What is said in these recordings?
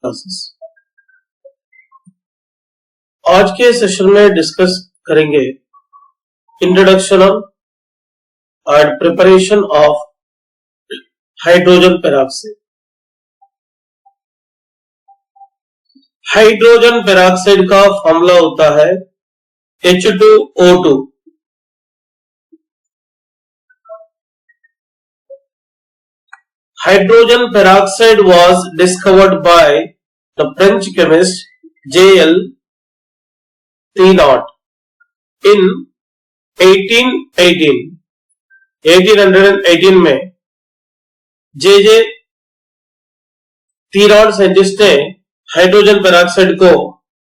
Classes. आज के session में डिस्कस करेंगे introduction of and preparation of hydrogen peroxide. Hydrogen peroxide का फॉर्मूला होता है H2O2। Hydrogen peroxide was discovered by the French chemist J.L. Thienaud in 1818 में J.J. थीनॉड scientist ने हाइड्रोजन पेरोक्साइड को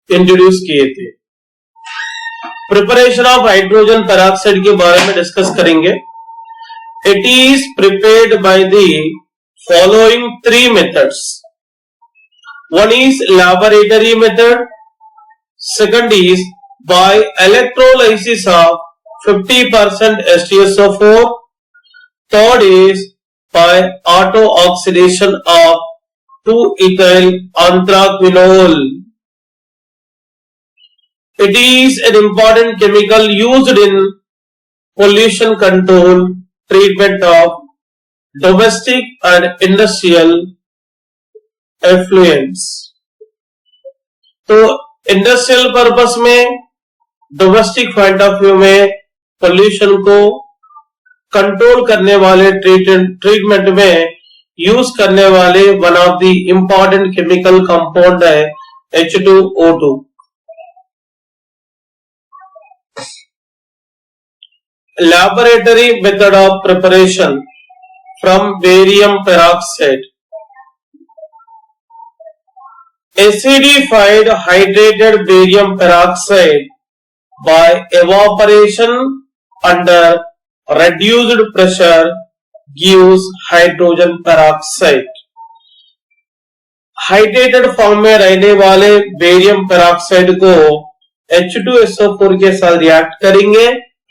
इंट्रोड्यूस किए थे। प्रिपरेशन ऑफ हाइड्रोजन पेरोक्साइड के बारे में डिस्कस करेंगे। It is prepared by the following three methods. One is laboratory method, second is by electrolysis of 50% H2SO4, third is by auto-oxidation of 2-ethyl anthraquinol. It is an important chemical used in pollution control, treatment of domestic and industrial effluents. तो industrial purpose में, domestic point of view में pollution को control करने वाले treatment में use करने वाले one of the important chemical compound है H2O2। Laboratory method of preparation from barium peroxide. Acidified hydrated barium peroxide by evaporation under reduced pressure gives hydrogen peroxide. Hydrated form में रहने वाले barium peroxide को H2SO4 के साथ react करेंगे।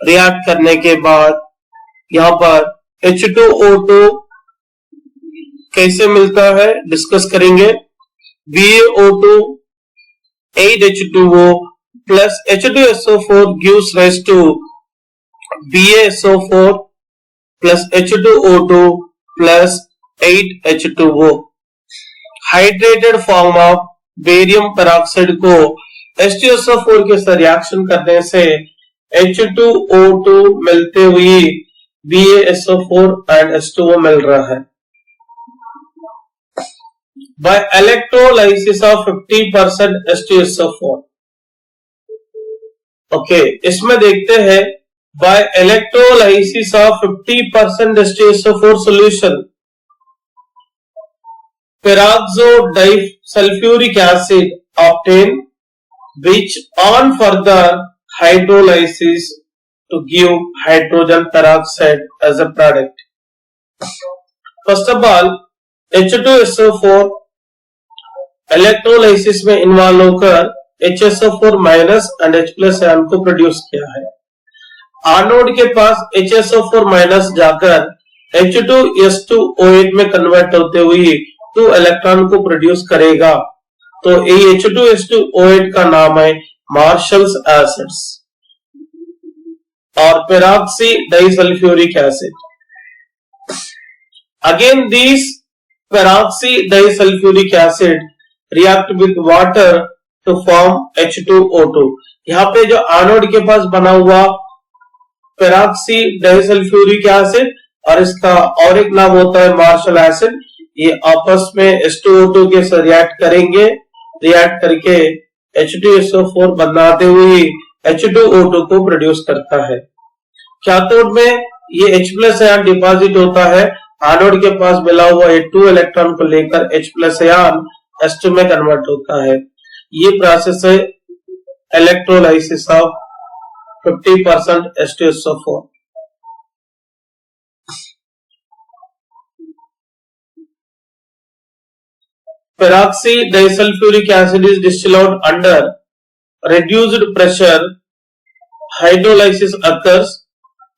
React करने के बाद यहां पर H2O2 कैसे मिलता है डिस्कस करेंगे। BaO2 8H2O plus H2SO4 gives rise to BaSO4 plus H2O2 plus 8H2O। Hydrated form of barium peroxide को H2SO4 के साथ रिएक्शन करने से H2O2 मिलते हुए BaSO4 and H2O मिल रहा है। By electrolysis of 50% H2SO4। Okay, इसमें देखते हैं by electrolysis of 50% H2SO4 solution, peroxo disulfuric acid obtained, which on further hydrolysis to give hydrogen peroxide as a product. First of all, H2SO4 electrolysis में involve होकर HSO4 minus and H plus ion को produce किया है। Anode के पास HSO4 minus जाकर H2S2O8 में convert होते हुए 2 इलेक्ट्रॉन को प्रोड्यूस करेगा। तो ये H2S2O8 का नाम है marshals acids or peroxy disulfuric acid. Again, these peroxy disulfuric acid react with water to form H2O2। यहाँ पे जो एनोड के पास बना हुआ peroxy disulfuric acid और इसका और एक नाम होता है मार्शल एसिड, ये आपस में H2O2 के साथ रिएक्ट करेंगे। रिएक्ट करके H2SO4 बनाते हुए H2O2 को प्रोड्यूस करता है। कैथोड में ये H प्लस आयन डिपॉजिट होता है। एनोड के पास मिला हुआ 2 इलेक्ट्रॉन को लेकर H प्लस आयन H2 में कन्वर्ट होता है। ये प्रोसेस है electrolysis of 50% H2SO4। Peroxy disulfuric acid is distilled under reduced pressure. Hydrolysis occurs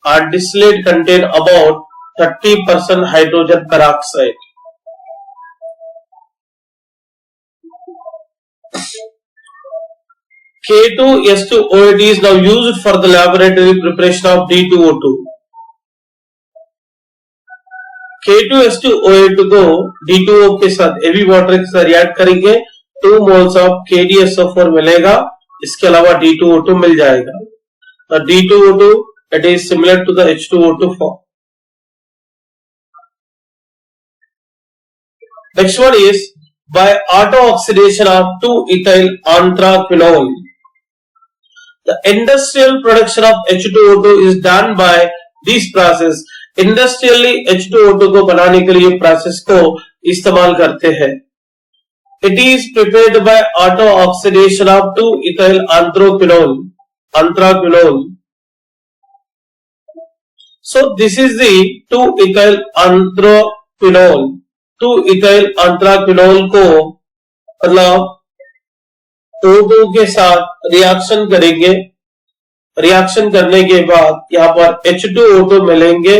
and distillate contain about 30% hydrogen peroxide. K2S2O8 is now used for the laboratory preparation of D2O2. K2S2O8 को D2O के साथ heavy water के साथ react करेंगे 2 moles of KdSO4 मिलेगा, इसके अलावा D2O2 मिल जाएगा। तो D2O2 it is similar to the H2O2 form. Next one is by auto-oxidation of 2-ethyl anthraquinone. The industrial production of H2O2 is done by this process. Industrially H2O2 को बनाने के लिए process को इस्तेमाल करते हैं। It is prepared by auto-oxidation of 2-ethyl anthraquinone. So this is the 2-ethyl anthraquinone. 2-ethyl anthraquinone को मतलब O2 के साथ रिएक्शन करेंगे। रिएक्शन करने के बाद यहां पर H2O2 मिलेंगे।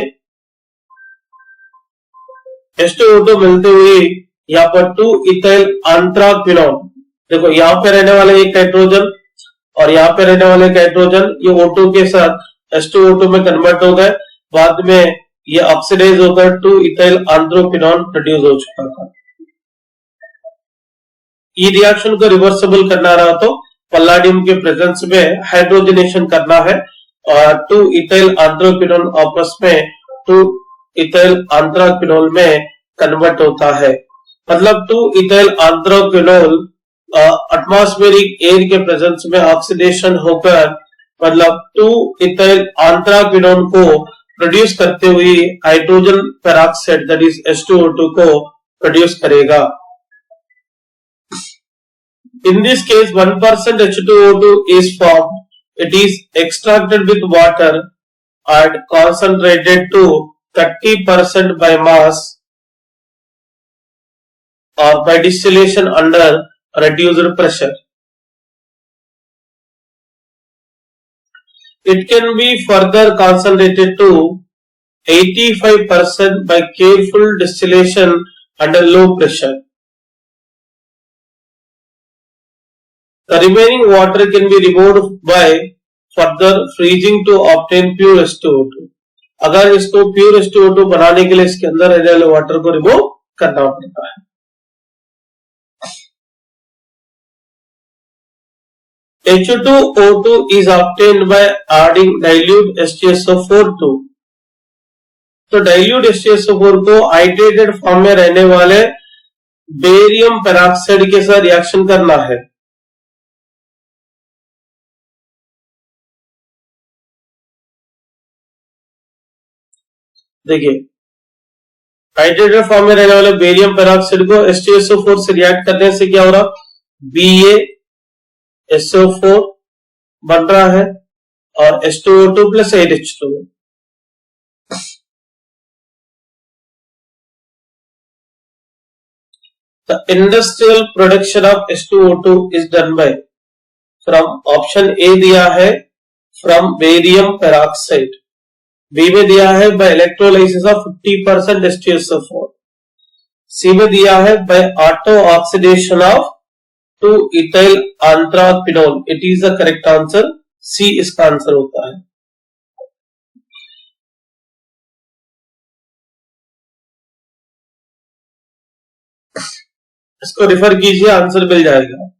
H2O2 मिलते हुए यहां पर 2-ethyl anthraquinone, देखो यहां पे रहने वाला एक हाइड्रोजन और यहां पे रहने वाले हाइड्रोजन ये O2 के साथ H2O2 में कन्वर्ट हो गए, बाद में ये ऑक्सीडाइज होकर 2-ethyl anthraquinone प्रोड्यूस हो चुका था। ये रिएक्शन को रिवर्सिबल करना रहा तो पल्लाडियम के प्रेजेंस में हाइड्रोजनेशन करना है और 2-ethyl anthraquinone आपस में 2-ethyl anthraquinone में कन्वर्ट होता है। मतलब 2-ethyl anthraquinone एटमॉस्फेरिक एयर के प्रेजेंस में ऑक्सीडेशन होकर मतलब 2-ethyl anthraquinone को प्रोड्यूस करते हुए hydrogen peroxide that is H2O2 को प्रोड्यूस करेगा। In this case 1% H2O2 is formed. It is extracted with water and concentrated to 30% by mass or by distillation under reduced pressure. It can be further concentrated to 85% by careful distillation under low pressure. The remaining water can be removed by further freezing to obtain pure H2O2. अगर इसको pure H2O2 बनाने के लिए इसके अंदर रहने वाले water को रिमूव करना पड़ता है। H2O2 is obtained by adding dilute H2SO4 to, तो dilute H2SO4 को हाइड्रेटेड फॉर्म में रहने वाले बेरियम पेरोक्साइड के साथ रिएक्शन करना है। देखिए हाइड्रेटेड फॉर्म में रहने वाले बेरियम पेरोक्साइड को H2SO4 से रिएक्ट करने से क्या हो रहा, BaSO4 बन रहा है और H2O2 plus 8H2। The industrial production of H2O2 is done by, from option A दिया है from बेरियम पेरोक्साइड, बी में दिया है बाय इलेक्ट्रोलाइसिस ऑफ 50% H2SO4, सी में दिया है by auto oxidation of 2-ethyl anthraquinone। It is the correct answer, C इसका answer होता है। इसको रिफर कीजिए, आंसर मिल जाएगा।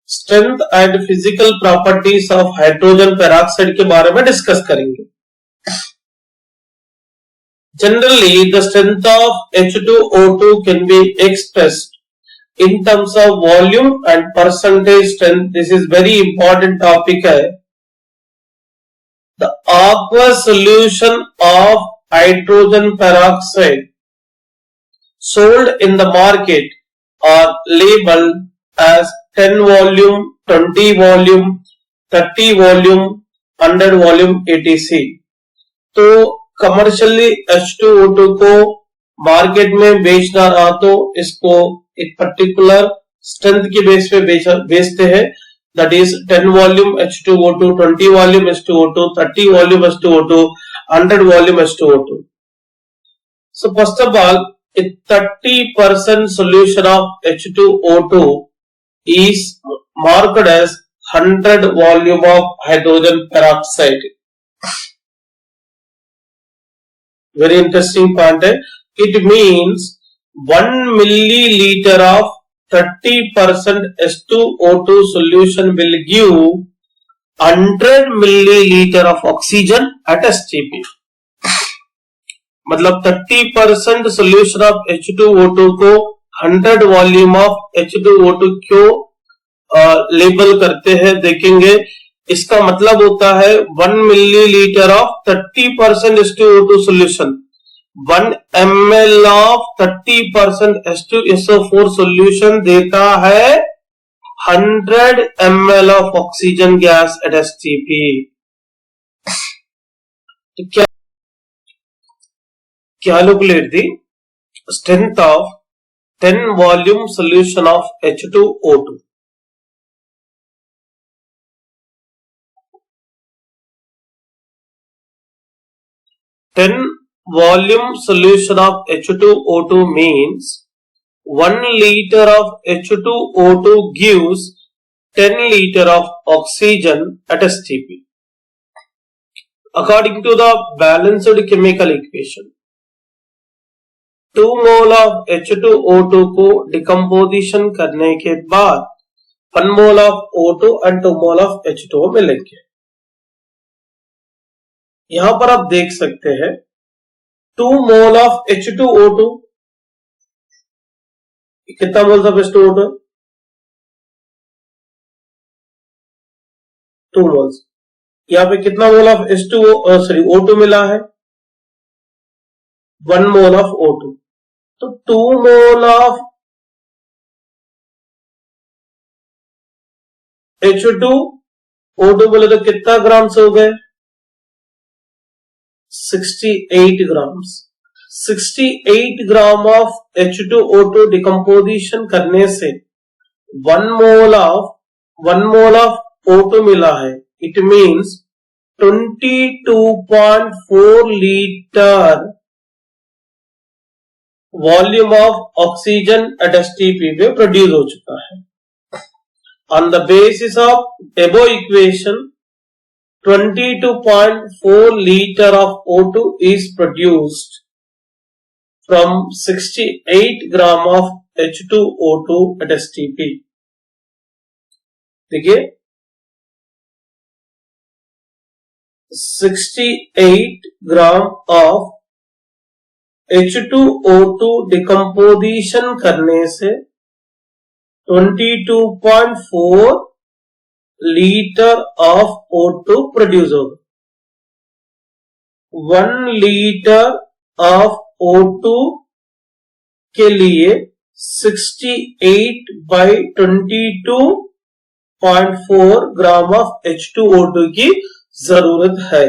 Strength and physical properties of hydrogen peroxide के बारे में डिस्कस करेंगे। Generally, the strength of H2O2 can be expressed in terms of volume and percentage strength. This is very important topic है। The aqueous solution of hydrogen peroxide sold in the market are labeled as 10 volume, 20 volume, 30 volume, 100 volume etc. तो commercially H2O2 को market में बेचना रहा तो इसको एक particular strength के बेस पे बेचते हैं, that is 10 volume H2O2, 20 volume H2O2, 30 volume H2O2, 100 volume H2O2। So first of all, 30% solution of H2O2 is marked as 100 volume of hydrogen peroxide. Very interesting point. It means 1 milliliter of 30% H2O2 solution will give 100 milliliter of oxygen at STP. मतलब 30% solution of H2O2 को 100 volume of H2O2 क्यों label करते हैं देखेंगे। इसका मतलब होता है 1 millilitre of 30% H2O2 solution 1 ml of 30% H2SO4 solution देता है 100 ml of oxygen gas at STP। तो calculate the strength of 10 volume solution of H2O2. Ten volume solution of H2O2 means 1 liter of H2O2 gives 10 liter of oxygen at STP. According to the balanced chemical equation, 2 mole of H2O2 को decomposition करने के बाद 1 mole of O2 and 2 mole of H2O मिलेंगे। यहां पर आप देख सकते हैं 2 मोल ऑफ H2O2 कितना मोल्स ऑफ H2O2? 2 मोल्स। यहां पे कितना मोल ऑफ O2 मिला है? 1 मोल ऑफ O2। तो 2 मोल ऑफ H2O2 बोले तो कितना ग्राम्स हो गए? 68 grams. 68 gram of H2O2 decomposition करने से 1 मोल ऑफ O2 मिला है। It means 22.4 litre volume of oxygen at STP में प्रोड्यूस हो चुका है। On the basis of above equation 22.4 liter of O2 is produced from 68 gram of H2O2 at STP. देखिए 68 gram of H2O2 decomposition करने से 22.4 litre of O2 produce होगा। 1 litre of O2 के लिए 68 by 22.4 ग्राम ऑफ H2O2 की जरूरत है।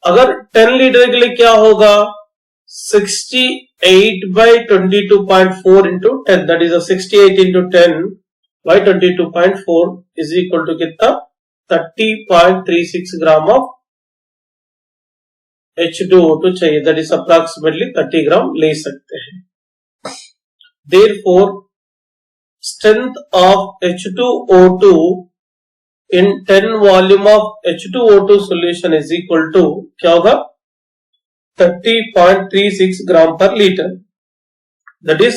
अगर 10 लीटर के लिए क्या होगा? 68 by 22.4 into 10, that is a 68 into 10 by 22.4 is equal to कितना? 30.36 ग्राम ऑफ H2O2 चाहिए। that is approximately 30 ग्राम ले सकते हैं। Therefore, strength of H2O2 in 10 volume of H2O2 solution is equal to क्या होगा? 30.36 ग्राम पर litre. that is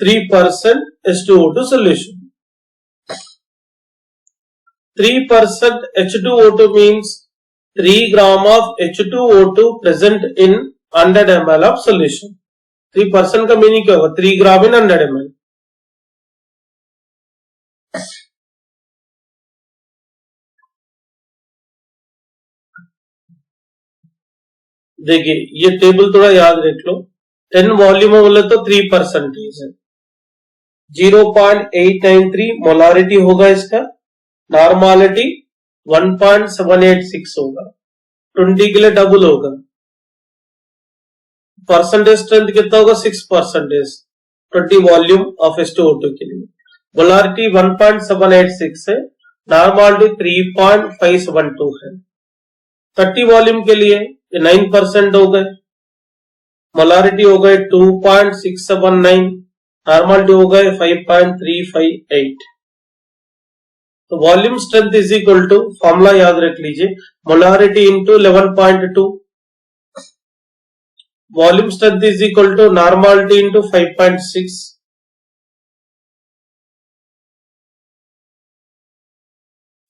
3% H2O2 solution। 3% H2O2 means 3 gram of H2O2 present in 100 ml of solution। 3% का meaning क्या होगा? 3 ग्राम in 100 ml। देखिए ये टेबल थोड़ा याद रख लो। 10 वॉल्यूम बोले तो 3% है। 0.893 मोलारिटी होगा इसका। नॉर्मालिटी 1.786 होगा। 20 के लिए डबल होगा। परसेंटेज स्ट्रेंथ कितना होगा? 6%। 20 वॉल्यूम ऑफ H2O2 के लिए मोलारिटी 1.786 है। नॉर्मालिटी 3.572 है। 30 वॉल्यूम के लिए 9% हो गए। मोलारिटी हो गए 2.679, नॉर्मलिटी हो गए 5.358। तो volume strength is equal to, formula याद रख लीजिए, molarity into 11.2, volume strength is equal to normality into 5.6,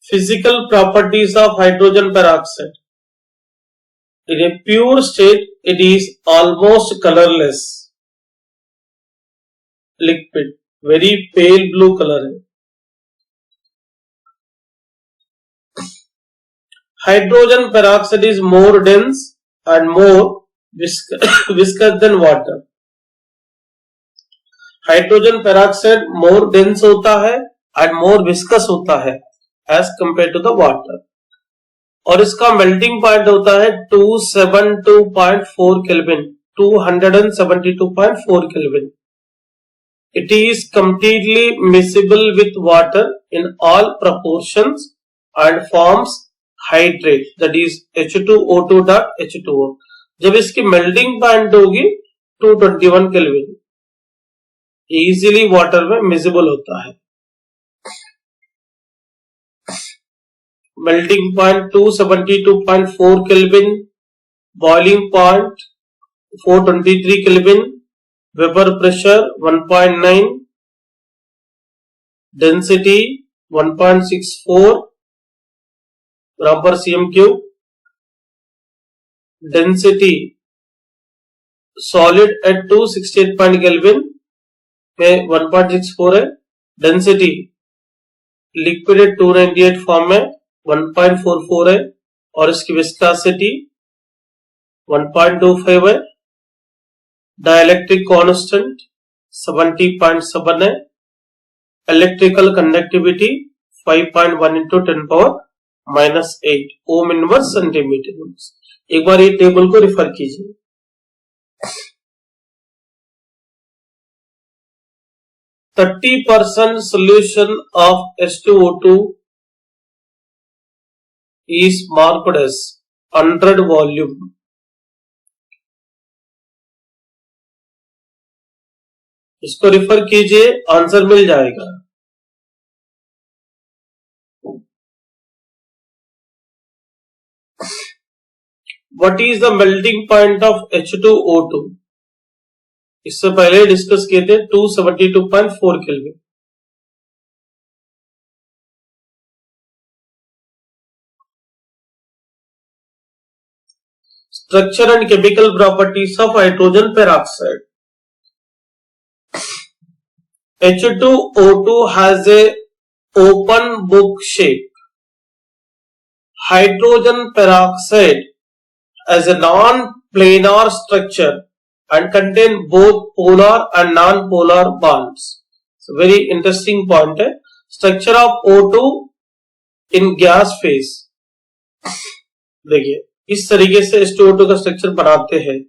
physical properties of hydrogen peroxide. In a pure state, it is almost colorless liquid, very pale blue color है। Hydrogen peroxide is more dense and more viscous than water. Hydrogen peroxide more dense होता है and more viscous होता है as compared to the water, और इसका melting point होता है 272.4 kelvin, 272.4 kelvin. It is completely miscible with water in all proportions and forms hydrate, that is H2O2.H2O। जब इसकी मेल्टिंग पॉइंट होगी 221 केल्विन, इजीली वाटर में मिसिबल होता है। Melting point 272.4 kelvin, boiling point 423 kelvin, vapour pressure 1.9, density 1.64 ग्राम पर CM cube, density solid at 268 kelvin में 1.64 है, density liquid at 298 form में 1.44 है, और इसकी विस्कोसिटी 1.25 है, डाइलेक्ट्रिक कांस्टेंट 70.7 है, electrical conductivity 5.1 into 10⁻⁻8 ohm inverse centimetre. एक बार ये टेबल को रिफर कीजिए। %30 solution of H2O2 is marked as 100 volume। इसको रिफर कीजिए, आंसर मिल जाएगा। What is the melting point of H2O2? इससे पहले डिस्कस किए थे 272.4 kelvin. Structure and chemical properties of hydrogen peroxide. H2O2 has a open book shape. Hydrogen peroxide has a non-planar structure and contain both polar and non-polar bonds. So very interesting point है। Structure of O2 in gas phase। देखिए इस तरीके से H2O2 का structure बनाते हैं।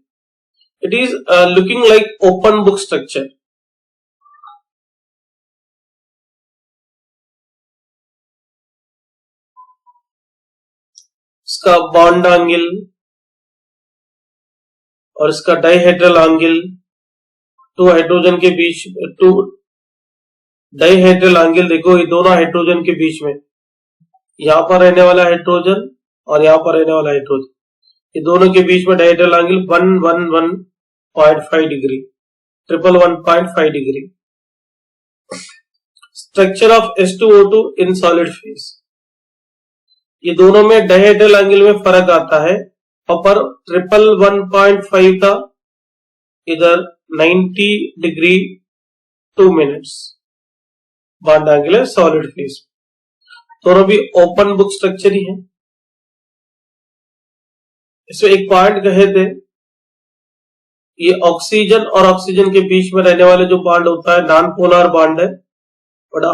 It is looking like open book structure। इसका bond angle और इसका डाइहेड्रल एंगल, टू हाइड्रोजन के बीच, टू डाइहेड्रल एंगल देखो, ये दोनों हाइड्रोजन के बीच में, यहां पर रहने वाला हाइड्रोजन और यहां पर रहने वाला हाइड्रोजन, ये दोनों के बीच में dihedral angle 111.5 degree, 111.5 degree. Structure of H2O2 in solid phase, ये दोनों में डाइहेड्रल एंगल में फर्क आता है। पर 111.5 था, इधर 90 डिग्री 2 मिनट्स बॉन्ड एंगल है सॉलिड फेज। दोनों भी ओपन बुक स्ट्रक्चर ही है। इसमें एक पॉइंट कहे थे, ये ऑक्सीजन और ऑक्सीजन के बीच में रहने वाले जो बॉन्ड होता है नॉन पोलर बॉन्ड है, और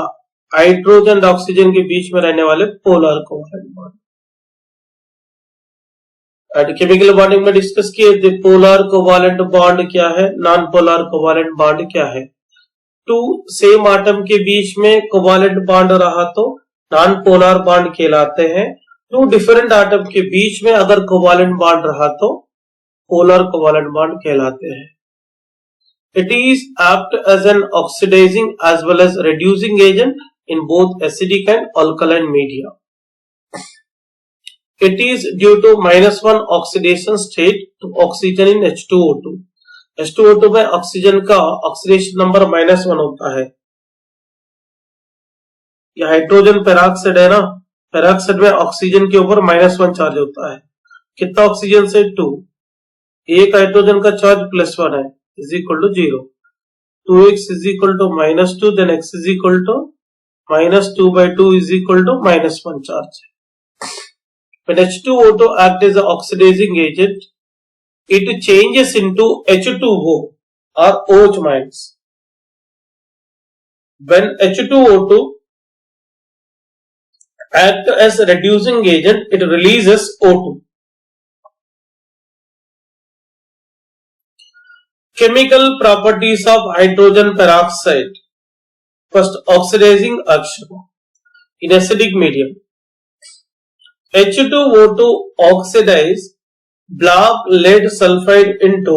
हाइड्रोजन और ऑक्सीजन के बीच में रहने वाले polar covalent bond. Chemical bonding में डिस्कस किए थे, पोलर कोवैलेंट बॉन्ड क्या है, नॉन पोलर कोवैलेंट बॉन्ड क्या है। टू सेम एटम के बीच में कोवैलेंट बॉन्ड रहा तो नॉन पोलर बॉन्ड कहलाते हैं। टू डिफरेंट एटम के बीच में अगर कोवैलेंट बॉन्ड रहा तो पोलर कोवैलेंट बॉन्ड कहलाते हैं। It is act as an oxidizing as well as reducing agent in both acidic and alkaline media. It is due to -1 oxidation state to oxygen in H2O2. H2O2 में oxygen का oxidation number -1 होता है। यह hydrogen peroxide है ना, peroxide में oxygen के ऊपर -1 चार्ज होता है। कितना ऑक्सीजन से 2, एक हाइड्रोजन का चार्ज +1 है is equal to 0। 2x is equal to -2, then x is equal to -2/2 is equal to -1 charge. When H2O2 acts as an oxidizing agent, it changes into H2O or OH minus. When H2O2 acts as a reducing agent, it releases O2. Chemical properties of hydrogen peroxide. First, oxidizing action in acidic medium. H2O2 oxidize black lead sulfide into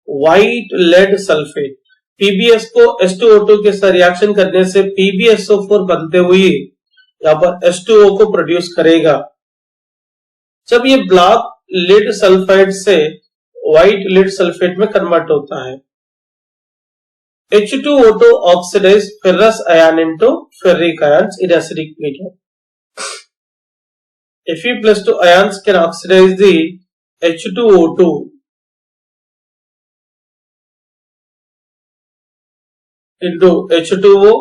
white lead sulfate. PbS को H2O2 के साथ reaction करने से PbSO4 बनते हुए यहाँ पर H2O को प्रोड्यूस करेगा। जब ये ब्लैक lead सल्फाइड से व्हाइट lead सल्फेट में कन्वर्ट होता है। H2O2 oxidize ferrous ion into ferric ions in acidic medium. Fe+2 ions can oxidize the H2O2 into H2O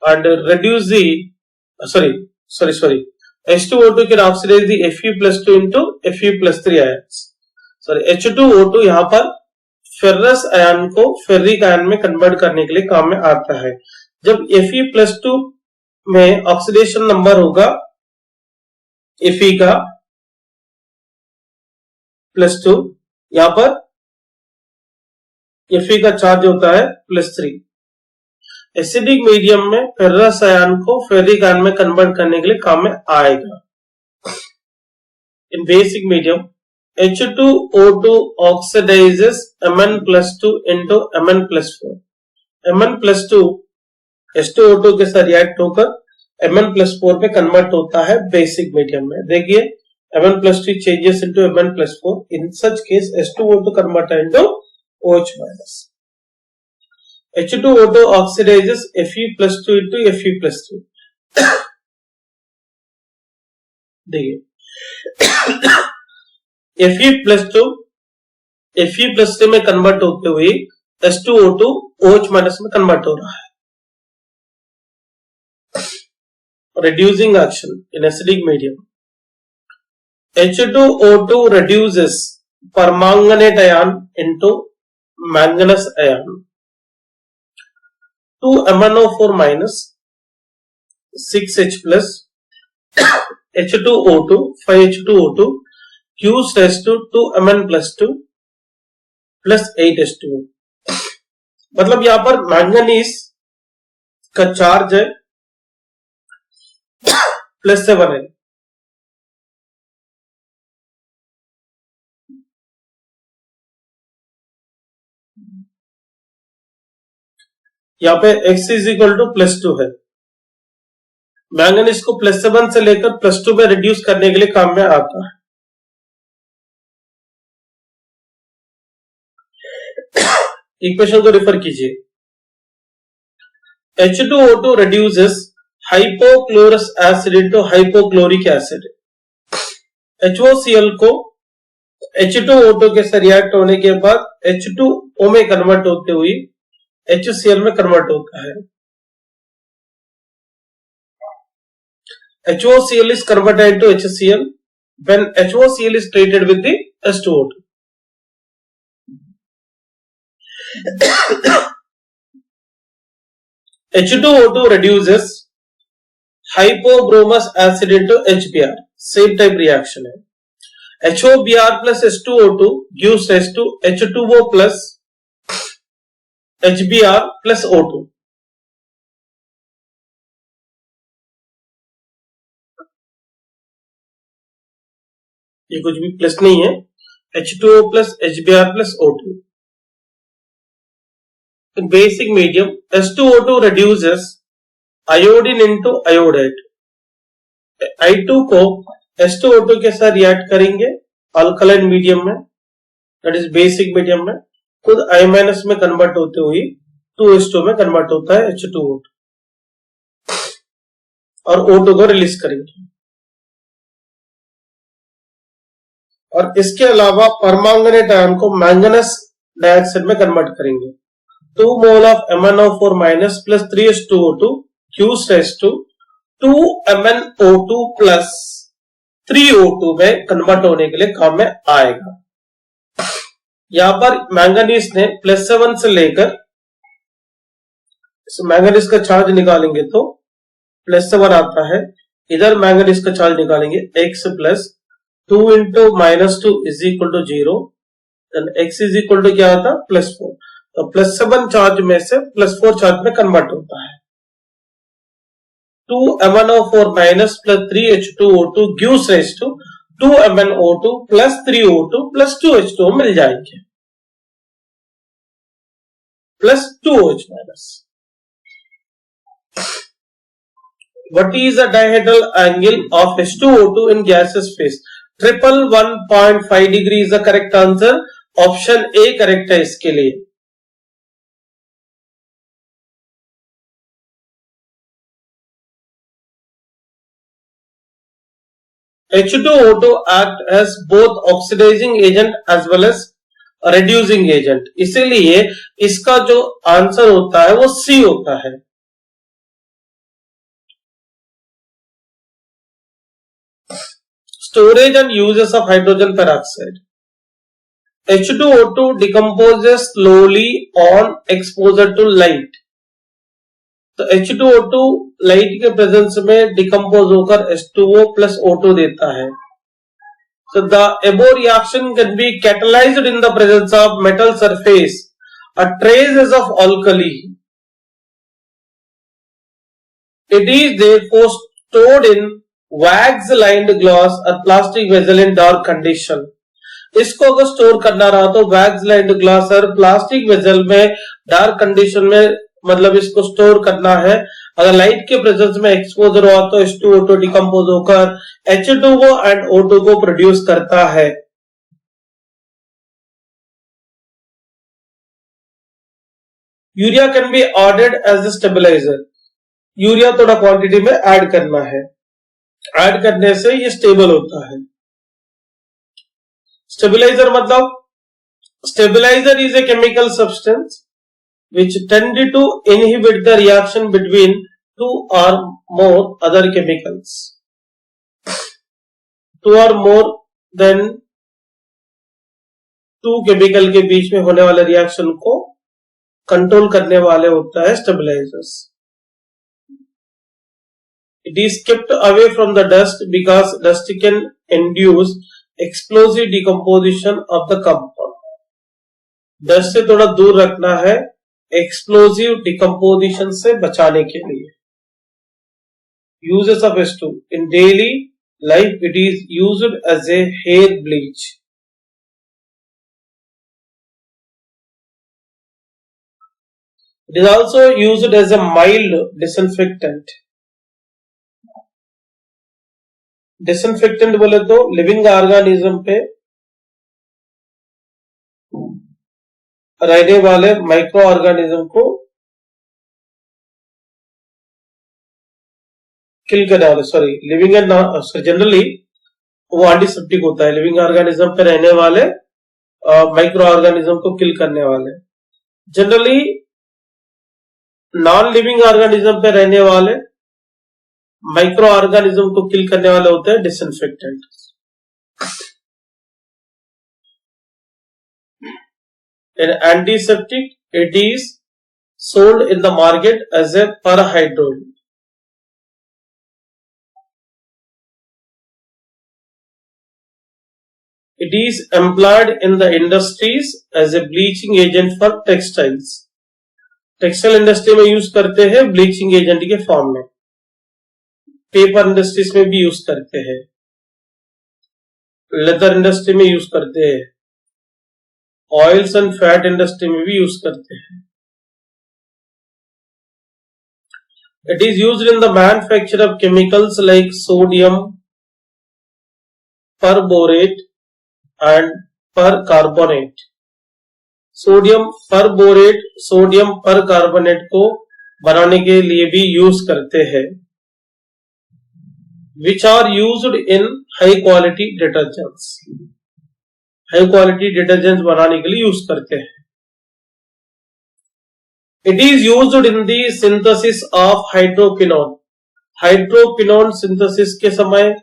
and reduce the H2O2 can oxidize the Fe+2 into Fe+3 ions. H2O2 यहाँ पर ferrous ion को ferric ion में convert करने के लिए काम में आता है। जब Fe+2 में ऑक्सीडेशन नंबर होगा Fe का +2, यहां पर Fe का चार्ज होता है +3। एसिडिक मीडियम में फेरस आयन को फेरिक आयन में कन्वर्ट करने के लिए काम में आएगा। In basic medium H2O2 oxidizes Mn+2 into Mn+4. Mn+2 H2O2 के साथ रिएक्ट होकर Mn+4 में कन्वर्ट होता है बेसिक मीडियम में। देखिए Mn+2 changes into Mn+4. In such case H2O2 converted into OH-. H2O2 oxidizes Fe+2 into Fe+2. देखिए Fe+2 में कन्वर्ट होते हुए H2O2 OH- में कन्वर्ट हो रहा है। Reducing action in acidic medium. H2O2 reduces permanganate ion into manganese ion. 2MnO4- 6H+, H2O2, 5H2O2 gives rise to 2Mn+2 plus 8H2O. मतलब यहां पर मैंगनीज का चार्ज है +7 है। यहां पे x इज इक्वल टू +2 है। मैंगनीज को +7 से लेकर +2 में रिड्यूस करने के लिए काम में आता है। इक्वेशन को रेफर कीजिए। H2O2 reduces hypochlorous acid into hypochloric acid. HOCl को H2O2 के साथ रिएक्ट होने के बाद H2O में कन्वर्ट होते हुए HCl में कन्वर्ट होता है। HOCl is converted into HCl when HOCl is treated with the H2O2. H2O2 reduces hypobromous acid into HBr. Same type reaction है। HOBr plus H2O2 gives rise to H2O plus HBr plus O2. ये कुछ भी plus नहीं है, H2O plus HBr plus O2. In basic medium, H2O2 reduces iodine into iodide. I2 को H2O2 के साथ react करेंगे अल्कलाइन मीडियम में, दैट इज बेसिक मीडियम में, खुद I- में कन्वर्ट होते हुए 2H2 में कन्वर्ट होता है H2O2 और O2 को रिलीज करेंगे। और इसके अलावा परमांगनेट आयन को मैंगनस डाइऑक्साइड में कन्वर्ट करेंगे। 2 mole of MnO4 minus plus 3H2O2 fused H2 2 MnO2 plus 3O2 में कन्वर्ट होने के लिए काम में आएगा। यहां पर मैंगनीज ने +7 से लेकर, मैंगनीज का चार्ज निकालेंगे तो +7 आता है, इधर मैंगनीज का चार्ज निकालेंगे x plus 2 into -2 is equal to 0, then x is equal to क्या आता है +4, तो +7 चार्ज में से +4 चार्ज में कन्वर्ट होता है। 2 MnO4 minus plus 3H2O2 gives H2 2 MnO2 plus 3O2 plus 2H2O मिल जाएंगे, plus 2OH minus. What is the dihedral angle of H2O2 in gaseous phase? 111.5 degree is the correct answer, option A correct है इसके लिए। H2O2 act as both oxidizing agent as well as reducing agent, इसीलिए इसका जो answer होता है वो सी होता है। Storage and uses of hydrogen peroxide. H2O2 decomposes slowly on exposure to light. तो H2O2 लाइट के प्रेजेंस में डिकम्पोज होकर H2O plus O2 देता है। So the above reaction can be catalyzed in the presence of metal surface or traces of alkali. It is therefore stored in wax lined glass or plastic vessel in dark condition. इसको अगर store करना रहा तो wax lined glass और plastic vessel में dark condition में, मतलब इसको स्टोर करना है। अगर लाइट के प्रेजेंस में एक्सपोजर हुआ तो H2O2 डिकम्पोज होकर H2O एंड O2 को प्रोड्यूस करता है। Urea can be added as a stabilizer. Urea थोड़ा क्वांटिटी में ऐड करना है, ऐड करने से ये स्टेबल होता है। स्टेबलाइजर मतलब, stabilizer is a chemical substance which tend to inhibit the reaction between two or more other chemicals. Two or more than two chemical के बीच में होने वाले रिएक्शन को कंट्रोल करने वाले होता है stabilisers. It is kept away from the dust because dust can induce explosive decomposition of the compound. Dust से थोड़ा दूर रखना है एक्सप्लोसिव डिकम्पोजिशन से बचाने के लिए। Uses of H2 in daily life, it is used as a hair bleach. It is also used as a mild disinfectant. Disinfectant बोले तो लिविंग ऑर्गेनिज्म पे रहने वाले माइक्रो ऑर्गेनिज्म को किल करने वाले, सॉरी लिविंग एंड जनरली वो एंटीसेप्टिक होता है। लिविंग ऑर्गेनिज्म पे रहने वाले माइक्रो ऑर्गेनिज्म को किल करने वाले। जनरली नॉन लिविंग ऑर्गेनिज्म पे रहने वाले माइक्रो ऑर्गेनिज्म को किल करने वाले होते हैं disinfectant. In antiseptic, it is sold in the market as a parahydrol. It is employed in the industries as a bleaching agent for textiles. Textile industry में use करते हैं ब्लीचिंग एजेंट के form में। पेपर इंडस्ट्रीज में भी use करते हैं। Leather industry में यूज करते हैं, ऑयल्स एंड फैट इंडस्ट्री में भी यूज करते हैं। It is used in the manufacture of chemicals like sodium perborate and percarbonate. Sodium perborate, sodium percarbonate को बनाने के लिए भी यूज करते हैं। Which are used in high quality detergents, high quality detergent बनाने के लिए यूज करते हैं। It is used in the synthesis of hydroquinone, hydroquinone synthesis के समय,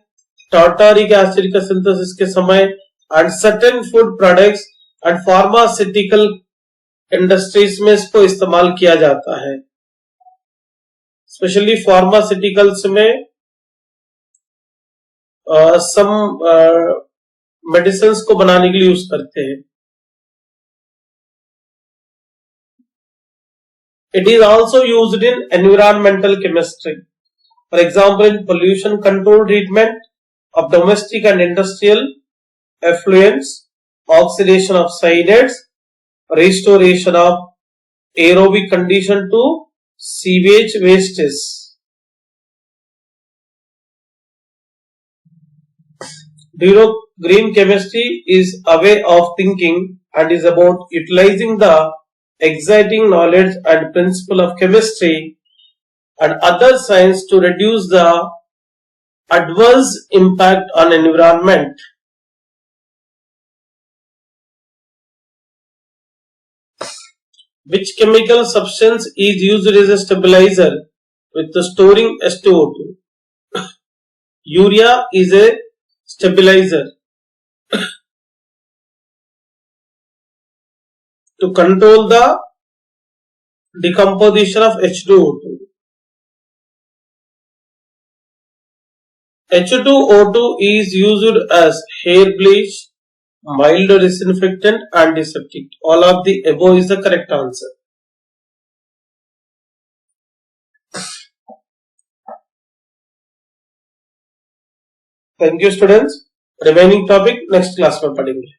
टार्टारिक एसिड का सिंथेसिस के समय, and certain food products and pharmaceutical industries में इसको इस्तेमाल किया जाता है। स्पेशली फार्मास्यूटिकल्स में सम मेडिसिन को बनाने के लिए यूज करते हैं। It is also used in environmental chemistry, for example in pollution control treatment of domestic and industrial effluents, oxidation of cyanides, restoration of aerobic condition to sewage wastes. Do you know green chemistry is a way of thinking and is about utilizing the exciting knowledge and principle of chemistry and other science to reduce the adverse impact on environment. Which chemical substance is used as a stabilizer with the storing SiO2? Urea is a stabilizer to control the decomposition of H2O2. H2O2 is used as hair bleach, mild disinfectant, antiseptic. All of the above is the correct answer. Thank you students. Remaining topic next class में पढ़ेंगे.